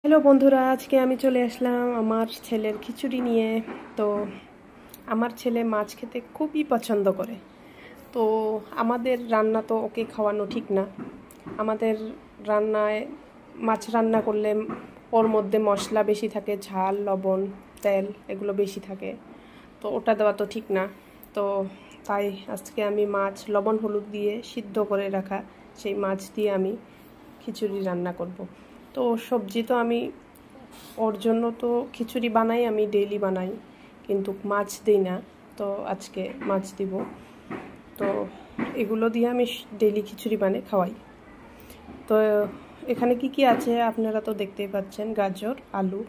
Hello বন্ধুরা, আজকে আমি চলে আসলাম আমার ছেলের খিচুড়ি নিয়ে। তো আমার ছেলে মাছ খেতে খুবই পছন্দ করে। তো আমাদের রান্না তো ওকে খাওয়ানো ঠিক না। আমাদের রান্নায় মাছ রান্না করলে ওর মধ্যে মশলা বেশি থাকে, ঝাল, লবণ, তেল এগুলো বেশি থাকে। তো ওটা দেওয়া তো ঠিক না। তো তাই আজকে আমি মাছ লবণ হলুদ দিয়ে সিদ্ধ করে রাখা সেই মাছ দিয়ে আমি খিচুড়ি রান্না করব। তো সবজি তো আমি ওর জন্য তো খিচুড়ি বানাই, আমি ডেইলি বানাই, কিন্তু মাছ দিই না। তো আজকে মাছ দিব। তো এগুলো দিয়ে আমি ডেইলি খিচুড়ি বানিয়ে খাওয়াই। তো এখানে কি কি আছে আপনারা তো দেখতেই পাচ্ছেন, গাজর, আলু,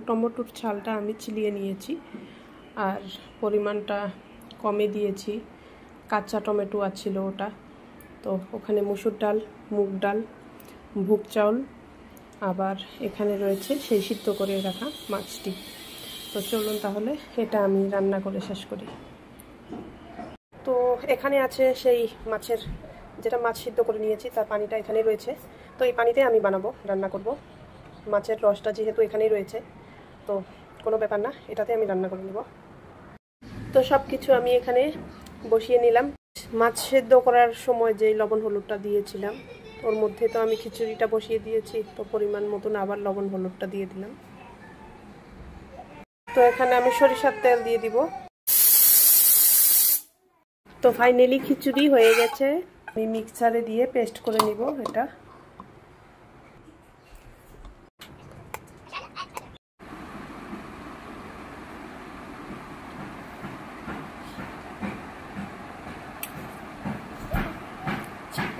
টমেটোর ছালটা আমি চিলিয়ে নিয়েছি, আর পরিমাণটা কমে দিয়েছি। কাঁচা টমেটো আছিল ওটা। তো ওখানে মসুর ডাল, মুগ ডাল, ভুগ চাউল, আবার এখানে রয়েছে সেই সিদ্ধ করে রাখা মাছটি। তো চলুন তাহলে এটা আমি রান্না করে শেষ করি। তো এখানে আছে সেই মাছের, যেটা মাছ সিদ্ধ করে নিয়েছি তার পানিটা এখানে রয়েছে। তো এই পানিতে আমি বানাবো, রান্না করব। মাছের রসটা যেহেতু এখানেই রয়েছে, তো কোনো ব্যাপার না, এটাতে আমি রান্না করে নেব। তো সব কিছু আমি এখানে বসিয়ে নিলাম। মাছ সেদ্ধ করার সময় যে লবণ হলুদটা দিয়েছিলাম ওর মধ্যে তো আমি খিচুড়িটা বসিয়ে দিয়েছি, তো পরিমাণ মতন আবার লবণ হলুদটা দিয়ে দিলাম। তো এখানে আমি সরিষার তেল দিয়ে দিব। তো ফাইনালি খিচুড়ি হয়ে গেছে। আমি মিক্সারে দিয়ে পেস্ট করে নিব এটা।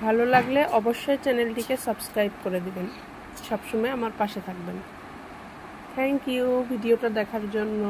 ভালো লাগলে অবশ্যই চ্যানেলটিকে সাবস্ক্রাইব করে দিবেন, সবসময় আমার পাশে থাকবেন। থ্যাংক ইউ ভিডিওটা দেখার জন্য।